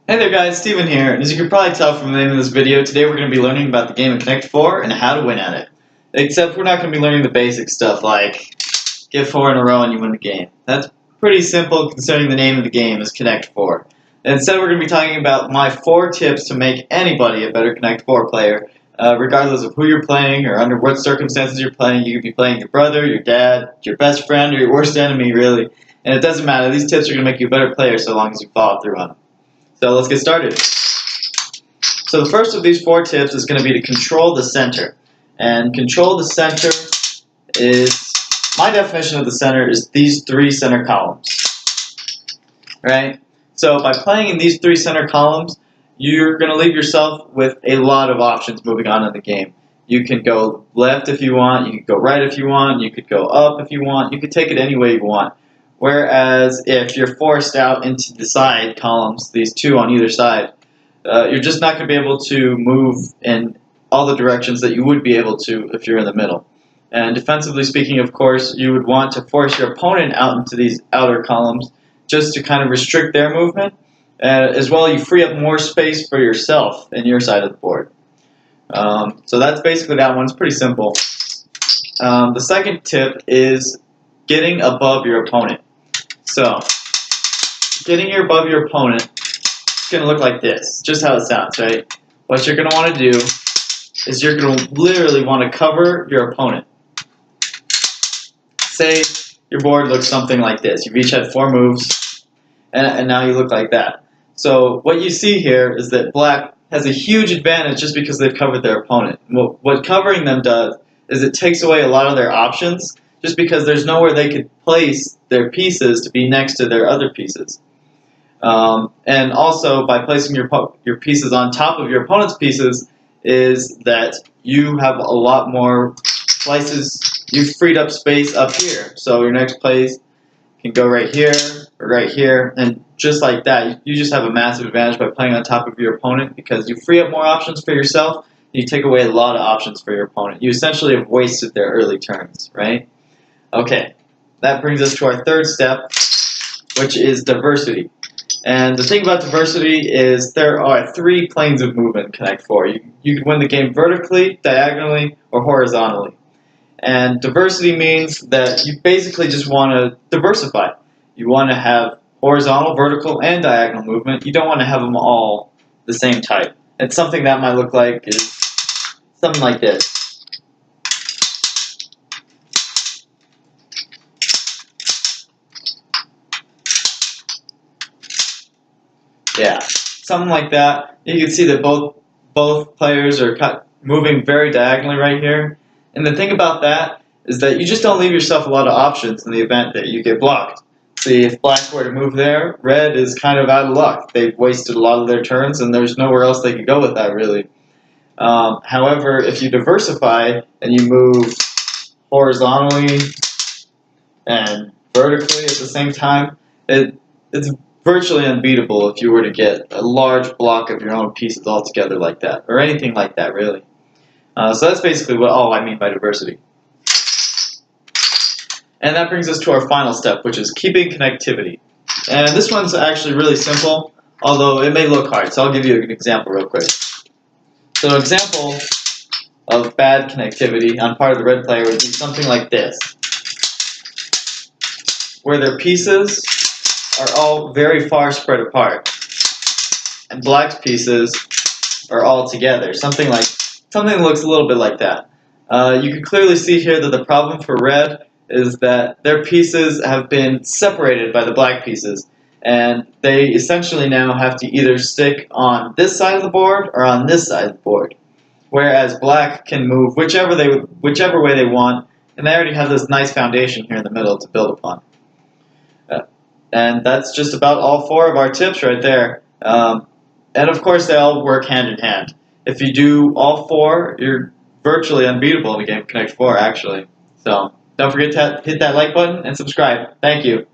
Hey there guys, Steven here, and as you can probably tell from the name of this video, today we're going to be learning about the game of Connect 4 and how to win at it. Except we're not going to be learning the basic stuff like get 4 in a row and you win the game. That's pretty simple considering the name of the game is Connect 4. Instead we're going to be talking about my 4 tips to make anybody a better Connect 4 player, regardless of who you're playing or under what circumstances you're playing. You could be playing your brother, your dad, your best friend, or your worst enemy really, and it doesn't matter. These tips are going to make you a better player so long as you follow through on them. So let's get started. So the first of these 4 tips is going to be to control the center. And control the center is, my definition of the center is these 3 center columns. Right? So by playing in these 3 center columns, you're going to leave yourself with a lot of options moving on in the game. You can go left if you want, you could go right if you want, you could go up if you want, you could take it any way you want. Whereas if you're forced out into the side columns, these 2 on either side, you're just not going to be able to move in all the directions that you would be able to if you're in the middle. And defensively speaking, of course, you would want to force your opponent out into these outer columns just to kind of restrict their movement. As well, you free up more space for yourself in your side of the board. So that's basically that one. It's pretty simple. The second tip is getting above your opponent. So, getting above your opponent is going to look like this, just how it sounds, right? What you're going to want to do is you're going to literally want to cover your opponent. Say your board looks something like this. You've each had 4 moves, and now you look like that. So what you see here is that black has a huge advantage just because they've covered their opponent. What covering them does is it takes away a lot of their options, just because there's nowhere they could place their pieces to be next to their other pieces. And also, by placing your pieces on top of your opponent's pieces, is that you have a lot more places. You've freed up space up here. So your next place can go right here, or right here, and just like that, you just have a massive advantage by playing on top of your opponent because you free up more options for yourself, and you take away a lot of options for your opponent. You essentially have wasted their early turns, right? Okay, that brings us to our third step, which is diversity. And the thing about diversity is there are 3 planes of movement in Connect 4. You can win the game vertically, diagonally, or horizontally. And diversity means that you basically just want to diversify. You want to have horizontal, vertical, and diagonal movement. You don't want to have them all the same type. And something that might look like is something like this. Yeah, something like that. You can see that both players are moving very diagonally right here. And the thing about that is that you just don't leave yourself a lot of options in the event that you get blocked. See, if black were to move there, red is kind of out of luck. They've wasted a lot of their turns, and there's nowhere else they could go with that, really. However, if you diversify and you move horizontally and vertically at the same time, it's virtually unbeatable if you were to get a large block of your own pieces all together like that, or anything like that, really. So that's basically all I mean by diversity. And that brings us to our final step, which is keeping connectivity. And this one's actually really simple, although it may look hard, so I'll give you an example real quick. So an example of bad connectivity on part of the red player would be something like this, where their pieces are all very far spread apart, and black's pieces are all together. Something that looks a little bit like that. You can clearly see here that the problem for red is that their pieces have been separated by the black pieces, and they essentially now have to either stick on this side of the board or on this side of the board. Whereas black can move whichever way they want, and they already have this nice foundation here in the middle to build upon. And that's just about all 4 of our tips right there. And of course, they all work hand in hand. If you do all 4, you're virtually unbeatable in the game of Connect 4, actually. So don't forget to hit that like button and subscribe. Thank you.